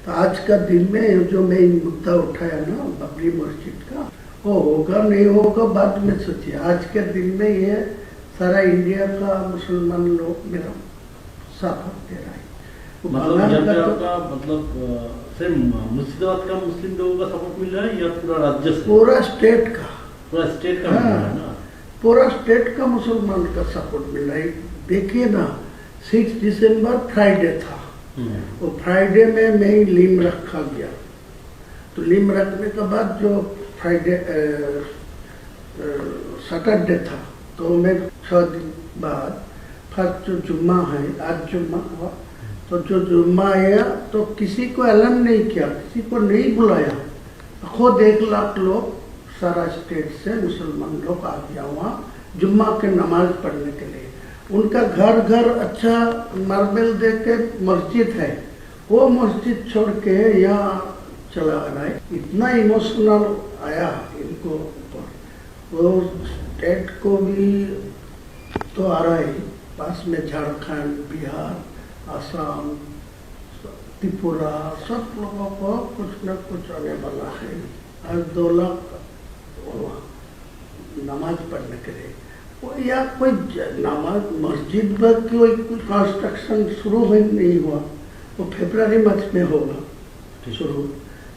तो आज का दिन में जो मैं मुद्दा उठाया ना बाबरी मस्जिद का, वो होगा नहीं होगा बाद में सोचिए। आज के दिन में ये सारा इंडिया का मुसलमान लोग मेरा साथ दे रहा है। सिर्फ मुर्शिदाबाद का मुस्लिम लोगों का सपोर्ट मिल रहा है या पूरा राज्य से? पूरा स्टेट का मिल रहा है ना? पूरा स्टेट का मुसलमान का सपोर्ट मिल रहा है। देखिए ना, 6 दिसंबर फ्राइडे था, वो फ्राइडे में मैं लीम रखा गया। तो लीम रखने के बाद जो फ्राइडे सैटरडे था, तो मैं 6 दिन बाद फर्स्ट जो जुम्मा है, आज जुम्मा हुआ, तो जो जुम्मा आया तो किसी को ऐलान नहीं किया, किसी को नहीं बुलाया। खुद 1 लाख लोग सारा स्टेट से मुसलमान लोग आ गया वहाँ जुम्मा के नमाज पढ़ने के लिए। उनका घर घर अच्छा मार्बल दे के मस्जिद है, वो मस्जिद छोड़ के यहाँ चला रहा है। इतना इमोशनल आया इनको ऊपर। वो स्टेट को भी तो आ रहा है, पास में झारखंड, बिहार, असम, त्रिपुरा, सब लोगों को कुछ न कुछ आने वाला है। आज 2 लाख नमाज पढ़ने के लिए, वो या कोई नमाज मस्जिद पर कोई कंस्ट्रक्शन शुरू नहीं हुआ, वो फरवरी मंथ में होगा शुरू।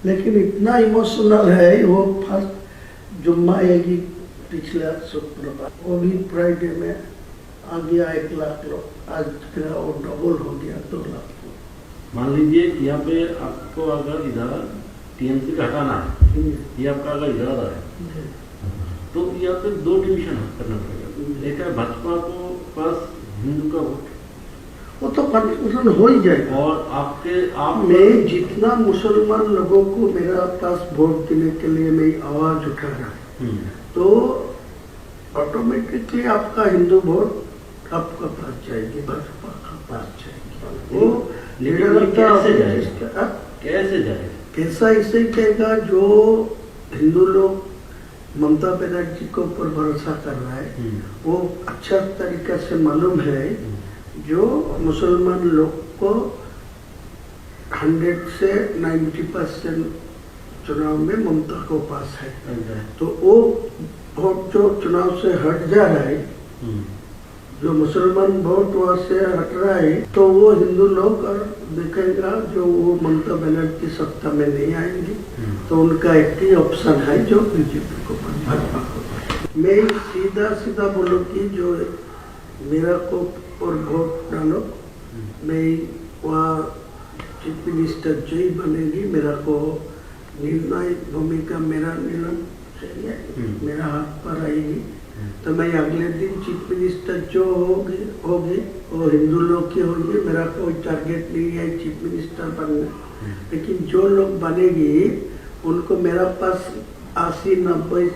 लेकिन इतना इमोशनल है, वो फर्स्ट जुम्मा आएगी पिछला शुक्रवार, वो भी फ्राइडे में आ गया 1 लाख लोग। आज वो डबल हो गया 2 लाख। मान लीजिए यहाँ पे आपको अगर इधर टीएमसी का हटाना है, ये आपका अगर इरादा है, तो यहाँ पे 2 डिवीजन करना पड़ेगा। एक है भाजपा को पास हिंदू का वोट, वो तो कंफ्यूजन हो ही जाएगा। और मैं जितना मुसलमान लोगों को मेरा पास वोट देने के लिए मैं आवाज उठा रहा है, तो ऑटोमेटिकली आपका हिंदू वोट आपका पास जाएगी, भाजपा का पास जाएगी। वो कैसे जाएगा? कैसा इसे कहेगा, जो हिंदू लोग ममता बनर्जी के ऊपर भरोसा कर रहा है, वो अच्छा तरीका से मालूम है जो मुसलमान लोग को 100 से 90% चुनाव में ममता को पास है। तो वो वोट जो चुनाव से हट जा रहा है, जो मुसलमान वोट वहाँ से हट रहा है, तो वो हिंदू लोग देखेगा जो वो ममता बनर्जी सत्ता में नहीं आएंगे, तो उनका एक ही ऑप्शन है जो बीजेपी को, भाजपा को। मैं सीधा बोलूँ कि जो मेरा को और वोट डालो, मैं वहाँ चीफ मिनिस्टर जो ही बनेगी, मेरा को निर्णायक भूमिका मेरा निर्णय चाहिए, मेरा हाथ पर आएगी। तो मैं अगले दिन चीफ मिनिस्टर जो होगी वो हिंदू लोग की होगी। मेरा कोई टारगेट नहीं है चीफ मिनिस्टर बनना, लेकिन जो लोग बनेगी उनको मेरा पास 80-90,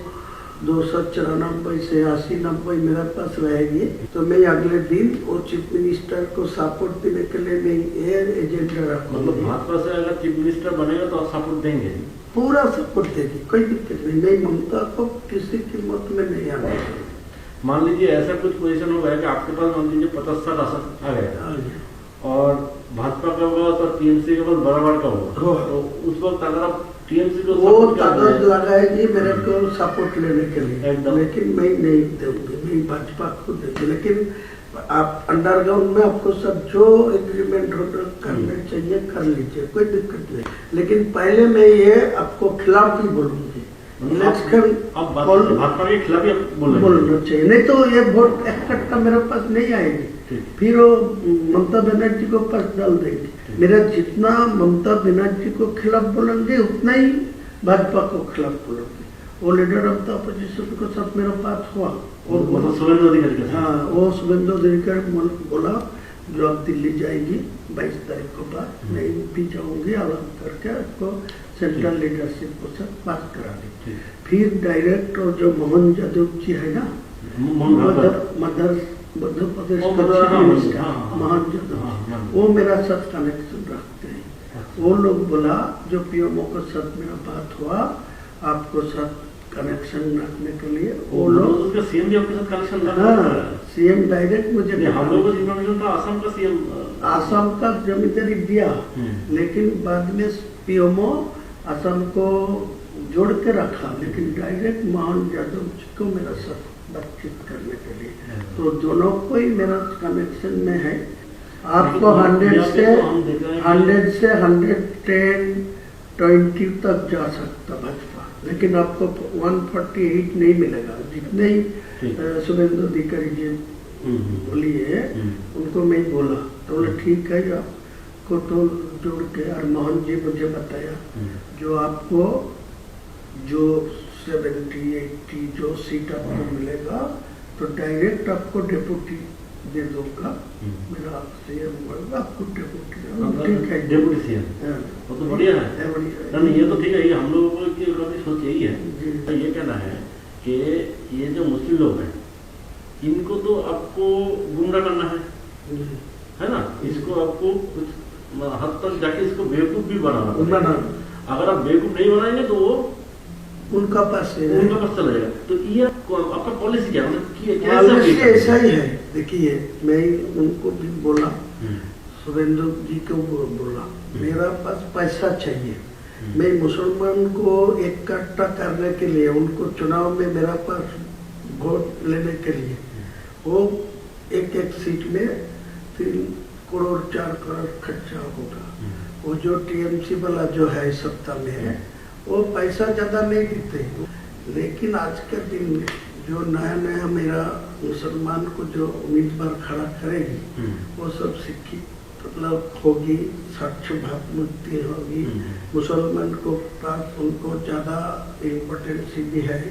294 से 80-90 मेरा पास रहेगी। तो मैं अगले दिन वो चीफ मिनिस्टर को सपोर्ट देने के लिए मैं ये एजेंडा रखूँगा। मतलब भाजपा से अगर चीफ मिनिस्टर बनेगा तो आप सपोर्ट देंगे? पूरा सपोर्ट देगी, कोई दिक्कत नहीं। ममता को किसी कीमत में नहीं आना चाहिए। मान लीजिए ऐसा कुछ पोजीशन हो गया कि आपके पास मान लीजिए 50 आसन आ गया और भाजपा का होगा तो टीएमसी के पास बराबर का होगा, तो उस वक्त अगर आप टीएमसी को वो ताकत लगाएगी मेरे को सपोर्ट लेने के लिए, लेकिन मैं नहीं दूंगी, मैं भाजपा को दूंगी। लेकिन आप अंडरग्राउंड में आपको सब जो एग्रीमेंट करने चाहिए कर लीजिए, कोई दिक्कत नहीं। लेकिन पहले मैं ये आपको खिलाफ ही बोलूंगी, इलेक्शन भाजपा के खिलाफ ही बोलना चाहिए, नहीं तो ये वोट इकट्ठा मेरे पास नहीं आएगी, फिर वो ममता बनर्जी को पास डाल देंगे। मेरा जितना ममता बनर्जी को खिलाफ बोलेंगे उतना ही भाजपा को खिलाफ बोलेंगे। वो लीडर ऑफ द अपोजिशन को सब मेरा पास हुआ, शुभेंदु अधिकारी, हाँ वो शुभेंदु अधिकारी बोला जो अब दिल्ली जाएगी 22 तारीख को बाद, मैं भी जाऊंगी, आवाज करके आपको सेंट्रल लीडरशिप को सब बात करा दी। फिर डायरेक्ट और जो मोहन यादव जी है ना, मध्य प्रदेश मोहन यादव, वो मेरा साथ कनेक्शन रखते हैं। वो लोग बोला जो पीएमओ के साथ मेरा बात हुआ, आपको साथ कनेक्शन रखने के लिए वो वो लोग, उसका सीएम भी आपके साथ कनेक्शन रखा हाँ है? सीएम डायरेक्ट मुझे नहीं, हम लोगों को इन्फॉर्मेशन था आसाम का सीएम। आसाम का जमींदारी दिया, लेकिन बाद में पीएमओ आसाम को जोड़ के रखा, लेकिन डायरेक्ट मोहन यादव जी को मेरा साथ बातचीत करने के लिए, तो दोनों को ही मेरा कनेक्शन में है। आपको 100 से 110, 20 तक जा सकता भाजपा, लेकिन आपको 148 नहीं मिलेगा। जितने ही शुभेंदु अधिकारी जी बोलिए उनको मैं बोला, तो बोले ठीक है, आपको तो जोड़ के, और मोहन जी मुझे बताया जो आपको जो 70-80 जो सीट आपको मिलेगा तो डायरेक्ट आपको डेप्यूटी दे दूंगा, मेरा सीएम होगा आपको डेप्यूटी। ठीक है, डेप्यूटी सीएम वो तो बढ़िया है, नहीं ये तो ठीक है। ये हम लोगों की सोच यही है, ये कहना है कि ये जो मुस्लिम लोग हैं इनको तो आपको गुमराह करना है ना, इसको आपको कुछ हद तक जाके इसको बेवकूफ भी बनाना। अगर आप बेवकूफ नहीं बनाएंगे तो वो उनका पास चला जाएगा। तो ये आपका पॉलिसी क्या है? पॉलिसी ऐसा ही है। देखिए, मैं उनको भी बोला, शुभेंदु जी को बोला, मेरा पास पैसा चाहिए, मैं मुसलमान को इकट्ठा करने के लिए, उनको चुनाव में मेरा पास वोट लेने के लिए, वो एक सीट में 3 करोड़ 4 करोड़ खर्चा होगा। वो जो टीएमसी वाला जो है सत्ता में है, वो पैसा ज्यादा नहीं देते, लेकिन आज के दिन में जो नया मेरा मुसलमान को जो उम्मीदवार खड़ा करेगी वो सब शिक्षित मतलब होगी, स्वच्छ भावमुक्ति होगी, मुसलमान को पास उनको ज्यादा इम्पोर्टेंस भी है,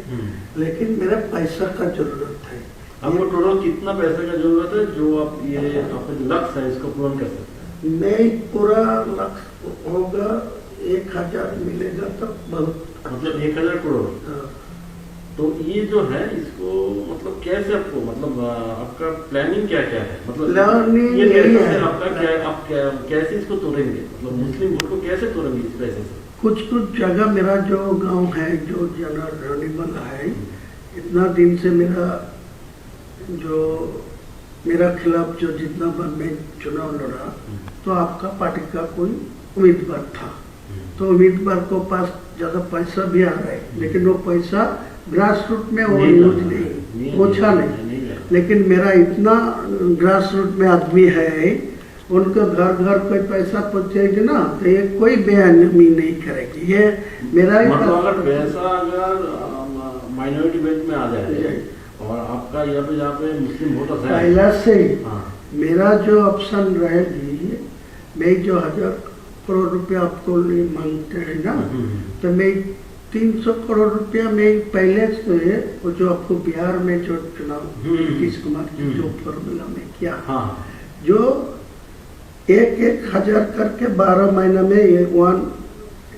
लेकिन मेरा पैसा का जरूरत है। आपको टोटल कितना पैसे का जरूरत है जो आप ये आपका लक्ष्य है इसको पूर्ण कर सकते हैं? नहीं, पूरा लक्ष्य होगा 1000 मिलेगा तो बहुत, मतलब 1000 करोड़। तो ये जो है इसको मतलब कैसे आपको मतलब आपका प्लानिंग क्या क्या है? मतलब प्लानिंग ये यही पैसे है, आपका क्या, आप कैसे इसको तोड़ेंगे? मतलब मुस्लिम वोट को कैसे तोड़ेंगे इस पैसे से? कुछ जगह मेरा जो गांव है जो जनरल है, इतना दिन से मेरा खिलाफ जो जितना बार मैं चुनाव लड़ा, तो आपका पार्टी का कोई उम्मीदवार था, तो उम्मीदवार को पास ज्यादा पैसा भी आ रहा है, लेकिन वो पैसा ग्रास रूट में वो यूज नहीं पहुंचा नहीं। लेकिन मेरा इतना ग्रास रूट में आदमी है, उनको घर घर कोई पैसा पहुंचेगी ना, तो ये कोई बेअहमी नहीं करेगी। ये मेरा ही मतलब अगर पैसा अगर माइनॉरिटी बेल्ट में आ जाए और आपका यहाँ पे मुस्लिम वोटर्स है, पहला से मेरा जो ऑप्शन रहेगी, मैं जो 1000 करोड़ रुपया आपको मांगते हैं ना, तो मैं 300 करोड़ रुपया में पहले से वो जो आपको बिहार में जो चुनाव नीतीश कुमार की जो फॉर्मूला में किया, जो 1,000 करके 12 महीना में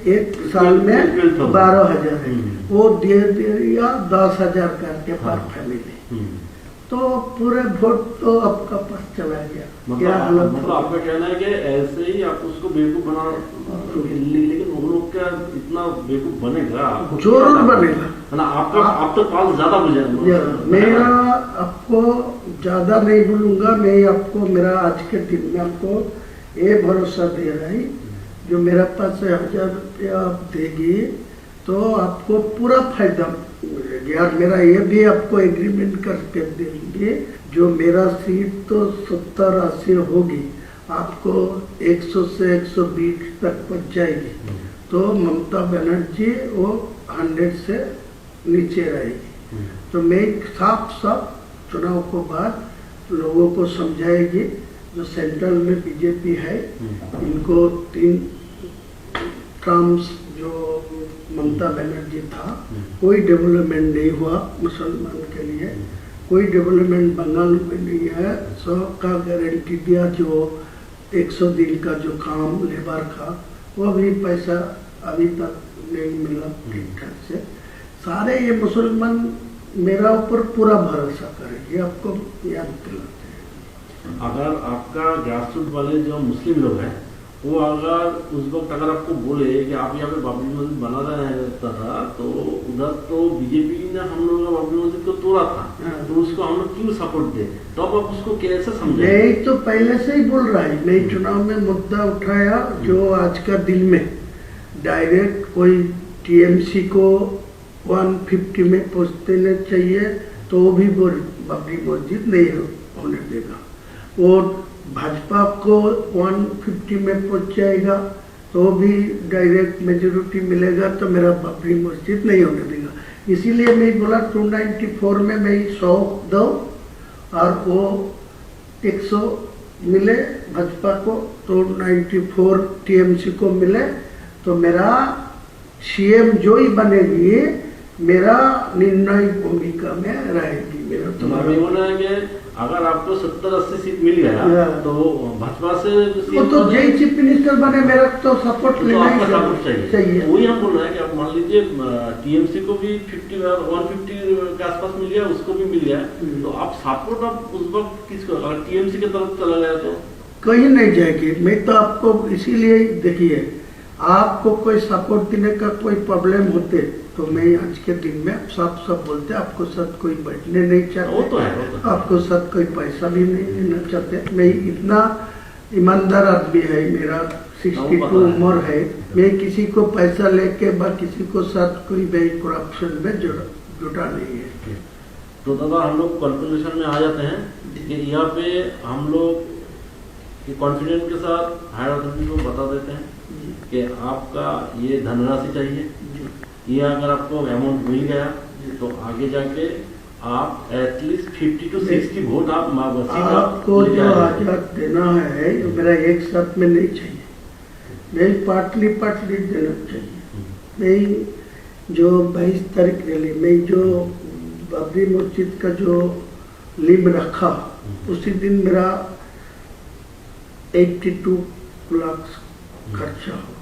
एक साल में 12,000 है, वो दे दिया 10,000 करके पर फैमिली, तो पूरे वोट तो आपका पास चला गया। मतलब आपका कहना है कि ऐसे ही आप उसको बेवकूफ बना, लेकिन वो लोग क्या इतना बेवकूफ बनेगा? जरूर बनेगा ना, आपका आप तो पास ज्यादा बुझेगा। मेरा आपको ज्यादा नहीं बोलूंगा, मैं आपको मेरा आज के दिन में आपको ये भरोसा दे रहा है, जो मेरा पास 1000 रुपया आप देगी तो आपको पूरा फायदा मिलेगा। और मेरा ये भी आपको एग्रीमेंट करके देंगे, जो मेरा सीट तो 70-80 होगी, आपको 100 से 120 तक पहुंच जाएगी, तो ममता बनर्जी वो 100 से नीचे रहेगी। तो मैं साफ चुनाव को बाद लोगों को समझाएगी, जो सेंट्रल में बीजेपी है, इनको 3 टर्म्स जो ममता बनर्जी था, कोई डेवलपमेंट नहीं हुआ मुसलमान के लिए, कोई डेवलपमेंट बंगाल में नहीं है। 100 का गारंटी दिया, जो 100 दिन का जो काम लेबर का, वो भी पैसा अभी तक नहीं मिला ठीक ठाक से। सारे ये मुसलमान मेरा ऊपर पूरा भरोसा करेंगे, आपको याद दिलाते हैं। अगर आपका ग्रासरूट वाले जो मुस्लिम लोग हैं वो अगर उस वक्त अगर आपको बोले कि आप यहाँ पे बाबरी मस्जिद बना रहे था, तो उधर तो बीजेपी ने हम लोग बाबरी मस्जिद को तोड़ा था, तो उसको हम लोग क्यों सपोर्ट दे, तो अब आप उसको कैसे समझे? नहीं, तो पहले से ही बोल रहा है, मैं चुनाव में मुद्दा उठाया जो आज का दिन में डायरेक्ट कोई टीएमसी को 150 में पहुँच देना चाहिए, तो वो भी बाबरी मस्जिद नहीं होने देगा। और भाजपा को 150 में पहुंच जाएगा तो भी डायरेक्ट मेजोरिटी मिलेगा, तो मेरा बाबरी मस्जिद नहीं होने देगा। इसीलिए मैं बोला 294 में मैं 100 दो और वो 100 मिले भाजपा को, तो 94 टीएमसी को मिले, तो मेरा सीएम जो ही बनेगी मेरा निर्णायक भूमिका में रहेगी। मेरा तुम्हारा बोलना है कि अगर आपको 70-80 सीट मिल गया तो भाजपा से वो तो जय चीफ मिनिस्टर बने, मेरा तो सपोर्ट लेना ही चाहिए। वही हम बोल रहे हैं कि आप मान लीजिए टीएमसी को भी 50 और 150 के आसपास मिल गया, उसको भी मिल गया, तो आप सपोर्ट आप उस वक्त किसको, अगर टीएमसी की तरफ चला गया तो कहीं नहीं जाएगी। मैं तो आपको इसीलिए देखिए, आपको कोई सपोर्ट देने का कोई प्रॉब्लम होते तो मैं आज के दिन में सब बोलते, आपको साथ कोई बैठने नहीं चाहते, वो तो है। आपको साथ कोई पैसा भी नहीं देना चाहते। मैं इतना ईमानदार आदमी है, मेरा 62 उम्र है, मैं किसी को पैसा लेके किसी को साथ कोई भी करप्शन में जुटा नहीं है। तो दादा हम लोग कंक्लूजन में आ जाते हैं कि यहाँ पे हम लोग कॉन्फिडेंस के साथ हायर अथॉरिटी को बता देते हैं कि आपका ये धनराशि चाहिए, ये अगर आपको अमाउंट मिल गया तो आगे जाके आप एटलीस्ट 50 to 60 वोट आपको जो आजाद देना है मेरा एक साथ में नहीं चाहिए, मैं पार्टली देना चाहिए। मैं जो 22 तारीख रैली में जो बाबरी मस्जिद का जो लिम रखा, उसी दिन मेरा 82 लाख खर्चा हुआ,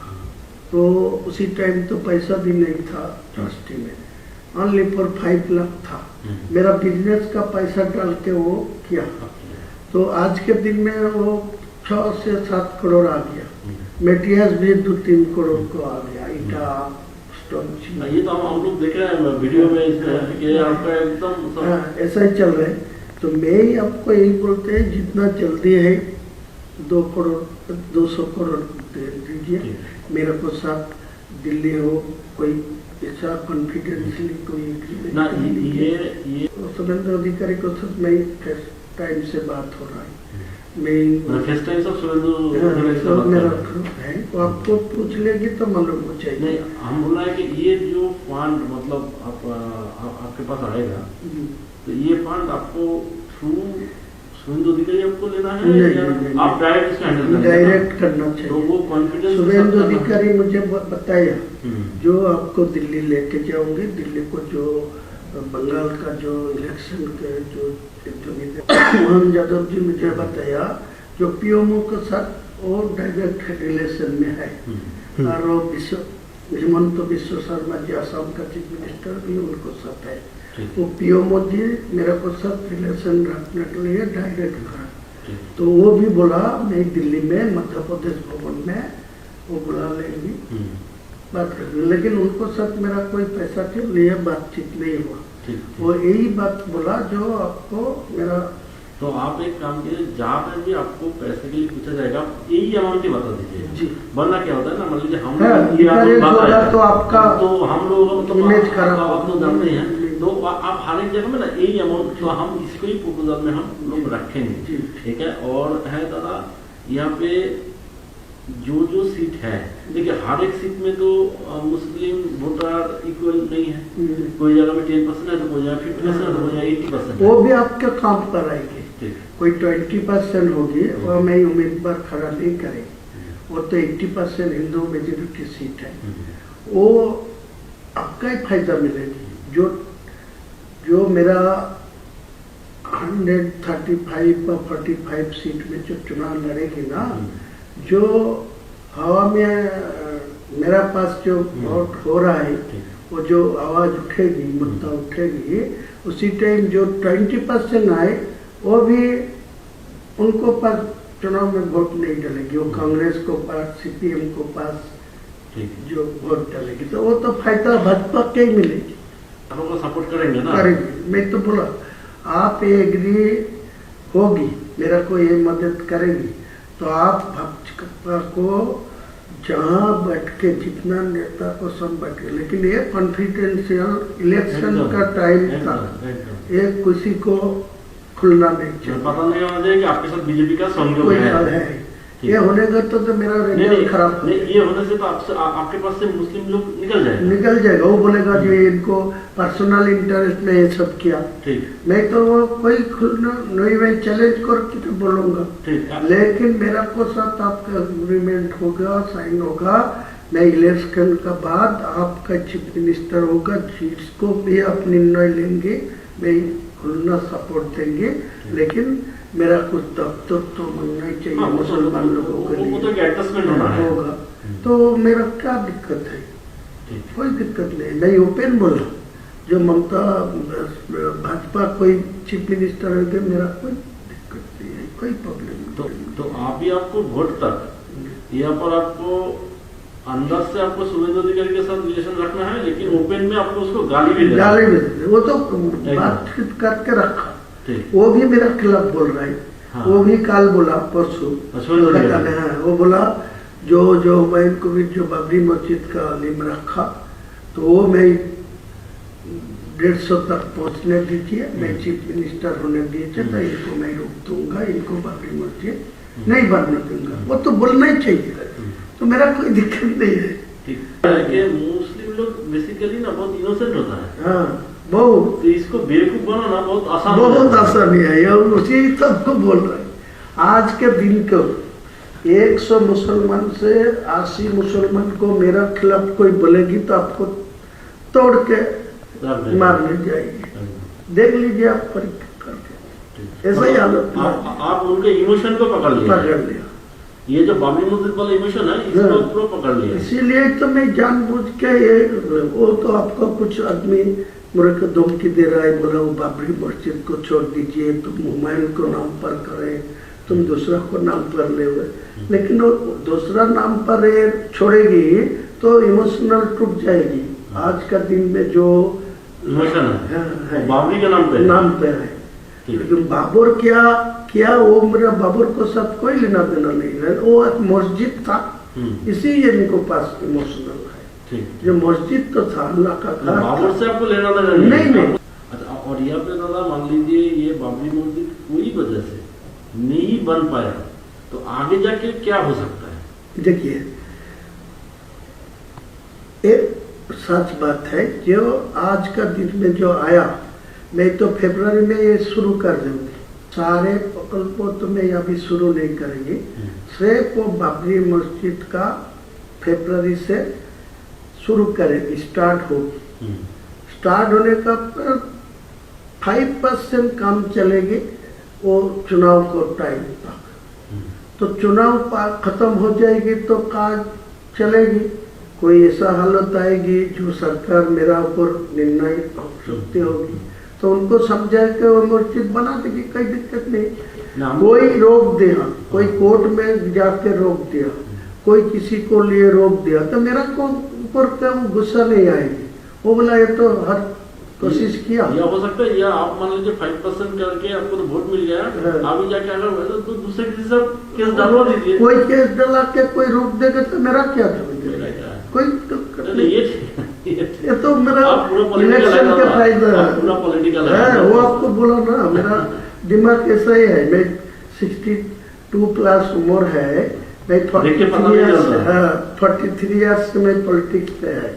तो उसी टाइम तो पैसा भी नहीं था ट्रस्टी में, ओनली फॉर 5 लाख था। मेरा बिजनेस का पैसा डाल के वो किया, तो आज के दिन में वो 6 से 7 करोड़ आ गया, मेटेरियल्स भी 2-3 करोड़ को आ गया, ईटा स्टोन। ये तो हम लोग देख रहे हैं वीडियो में कि आपका एकदम ऐसा ही चल रहा है। तो मैं आपको यही बोलते हैं, जितना जल्दी है 200 करोड़ दे दीजिए मेरे को, साथ दिल्ली हो कोई ऐसा कॉन्फिडेंसली कोई ना, ये सुरेंद्र अधिकारी को साथ मैं टाइम से बात हो रहा है, मैं फर्स्ट टाइम सब सुरेंद्र मेरा है, तो आपको पूछ लेगी तो मालूम हो जाएगी। नहीं, हम बोल रहे हैं कि ये जो फंड मतलब आपके पास आएगा, तो ये फंड आपको थ्रू सुरेंद्र अधिकारी आपको लेना है नहीं, आप डायरेक्ट इसको हैंडल डायरेक्ट करना चाहिए। तो वो कॉन्फिडेंस सुरेंद्र अधिकारी मुझे बताया, जो आपको दिल्ली लेके जाओगे, दिल्ली को जो बंगाल का जो इलेक्शन के जो मोहन यादव जी मुझे बताया, जो पीएमओ के साथ और डायरेक्ट रिलेशन में है, और हेमंत बिश्व शर्मा जी असम का चीफ मिनिस्टर भी उनको साथ है, वो पीएमओ जी मेरे को साथ रिलेशन रखने के लिए डायरेक्ट करा, तो वो भी बोला मैं दिल्ली में मध्य प्रदेश भवन में वो बुला लेंगी बात करेंगे, लेकिन उनको साथ मेरा कोई पैसा के लिए बातचीत नहीं हुआ। वो यही बात बोला जो आपको मेरा। तो आप एक काम कीजिए, जहाँ पे भी आपको पैसे के लिए पूछा जाएगा यही अमाउंट ही बता दीजिए जी, वरना क्या होता है ना, मान लीजिए हम तो आपका तो हम लोग तो इमेज खराब आप लोग जानते हैं, तो आप हर एक जगह में ना यही अमाउंट जो हम इसको ही प्रपोजल में हम लोग रखेंगे, ठीक है। और है दादा यहाँ पे जो सीट है, देखिए हर एक सीट में तो मुस्लिम वोटर इक्वल नहीं है, कोई जगह में 10% है तो कोई जगह 50% है तो कोई जगह 80%। वो भी आपके काम पर आएगी, कोई 20% होगी और मैं उम्मीदवार खड़ा नहीं करेगी, वो तो 80% हिंदू मेजोरिटी सीट है, वो आपका ही फायदा मिलेगी। जो मेरा 135 और 45 सीट में जो चुनाव लड़ेगी ना, जो हवा में मेरा पास जो वोट हो रहा है, वो जो आवाज उठेगी, मुद्दा उठेगी, उसी टाइम जो 20% आए वो भी उनको पास चुनाव में वोट नहीं डालेगी, वो कांग्रेस को पास, सीपीएम को पास ठीक है, जो वोट डालेगी तो वो तो फायदा भाजपा के ही मिलेगी। आप लोग सपोर्ट करेंगे ना? करेंगे। मैं तो बोला आप ये एग्री होगी, मेरा को ये मदद करेगी तो आप भाजपा को जहाँ बैठ के जितना नेता को सब बैठ के, लेकिन ये कॉन्फिडेंशियल इलेक्शन का टाइम था, ये किसी को खुलना नहीं चाहिए, पता नहीं होना चाहिए कि आपके साथ बीजेपी का सहयोग कोई है। है। ये होने का तो मेरा रिजल्ट खराब हो नहीं, ये होने से तो आपके पास से मुस्लिम लोग निकल जाएंगे। निकल जाएगा। वो बोलेगा जो इनको पर्सनल इंटरेस्ट में ये सब किया। ठीक, मैं तो वो कोई खुलना नहीं, मैं चैलेंज करके तो बोलूंगा, ठीक। लेकिन मेरा को साथ आपका एग्रीमेंट होगा, साइन होगा, मैं इलेक्शन का बाद आपका चीफ मिनिस्टर होगा, जिसको भी आप निर्णय लेंगे मैं खुलना सपोर्ट देंगे, लेकिन मेरा कुछ दफ्तर तो मिलना ही चाहिए मुसलमान लोगों के लिए, वो तो एडजस्टमेंट होना है। होगा तो मेरा क्या दिक्कत है? ठीक। कोई दिक्कत नहीं, मैं ओपन बोल रहा हूँ। जो ममता भाजपा कोई चीफ मिनिस्टर है, मेरा कोई दिक्कत नहीं है, कोई प्रॉब्लम नहीं। तो अभी आपको वोट तक यहाँ पर आपको अंदर से आपको शुभेंदु अधिकारी के साथ रिलेशन रखना है, लेकिन ओपन में आपको उसको गाली भी देना है। गाली भी देते, वो तो बातचीत करके रखा, ठीक। वो भी मेरा खिलाफ बोल रहा है। हाँ। वो भी काल बोला परसों, वो बोला जो मैं इनको भी जो बाबरी मस्जिद का नियम रखा तो वो मैं 150 तक पहुंचने दीजिए, मैं चीफ मिनिस्टर होने दीजिए तो इनको मैं रोक दूंगा, इनको बाबरी मस्जिद नहीं बनने दूंगा। वो तो बोलना ही चाहिए, तो मेरा कोई दिक्कत नहीं है। ठीक है, मुस्लिम लोग बेसिकली ना बहुत इनोसेंट होता है। हाँ, बहुत तो इसको बेवकूफ बनाना बहुत आसान बहुत आसानी है, ये उसी सबको बोल रहे हैं। आज के दिन को 100 मुसलमान से 80 मुसलमान को मेरा खिलाफ कोई बोलेगी तो आपको तोड़ के मारने जाएगी। देख लीजिए आप परीक्षा करके, ऐसा ही हालत है। आप उनके इमोशन को पकड़ लिया। ये जो बाबरी मस्जिद वाला इमोशन है इसको पूरा पकड़ लिया। इसीलिए तो मैं जानबूझ के ये, वो तो आपको कुछ आदमी मेरे को धमकी दे रहा है, बोला वो बाबरी मस्जिद को छोड़ दीजिए, तुम हुमायूं को नाम पर करे, तुम दूसरा को नाम पर ले हुए, लेकिन वो दूसरा नाम पर छोड़ेगी तो इमोशनल टूट जाएगी। आज का दिन में जो इमोशन है बाबरी के नाम पे है, लेकिन बाबर क्या वो मेरा बाबर को साथ कोई लेना देना नहीं है, वो एक मस्जिद था, इसी इनको पास इमोशनल है। जो मस्जिद तो था अल्लाह का घर, बाबर से आपको लेना देना नहीं। अच्छा, और यहाँ पे दादा मान लीजिए ये बाबरी मस्जिद कोई वजह से नहीं बन पाया तो आगे जाके क्या हो सकता है? देखिए, एक सच बात है, जो आज का दिन में जो आया, मैं तो फरवरी में ये शुरू कर दूंगी। सारे प्रकल्पों तो मैं अभी शुरू नहीं करेंगे, सिर्फ वो बाबरी मस्जिद का फरवरी से शुरू करेंगे, स्टार्ट होगी। स्टार्ट होने का 5% काम चलेगी वो चुनाव को टाइम तक, तो चुनाव खत्म हो जाएगी तो काम चलेगी। कोई ऐसा हालत आएगी जो सरकार मेरा ऊपर निर्णय हो सकती होगी तो उनको समझा के वो मस्जिद बना देगी, कोई दिक्कत नहीं। कोई रोक दिया, कोई कोर्ट में जाके रोक दिया, कोई किसी को लिए रोक दिया तो मेरा को ऊपर का गुस्सा नहीं आएगी। वो बोला ये तो हर कोशिश किया। या हो सकता है, या आप मान लीजिए 5% करके आपको तो वोट मिल गया, अभी जाके अगर तो दूसरे किसी से केस डलवा दीजिए। कोई केस डला के कोई रोक देगा तो मेरा क्या समझेगा? कोई ये तो मेरा इलेक्शन का फायदा है, वो आपको बोला ना, मेरा दिमाग ऐसा ही है। मैं 62 प्लस उम्र है, मैं 43 इयर्स से मैं पॉलिटिक्स पे है।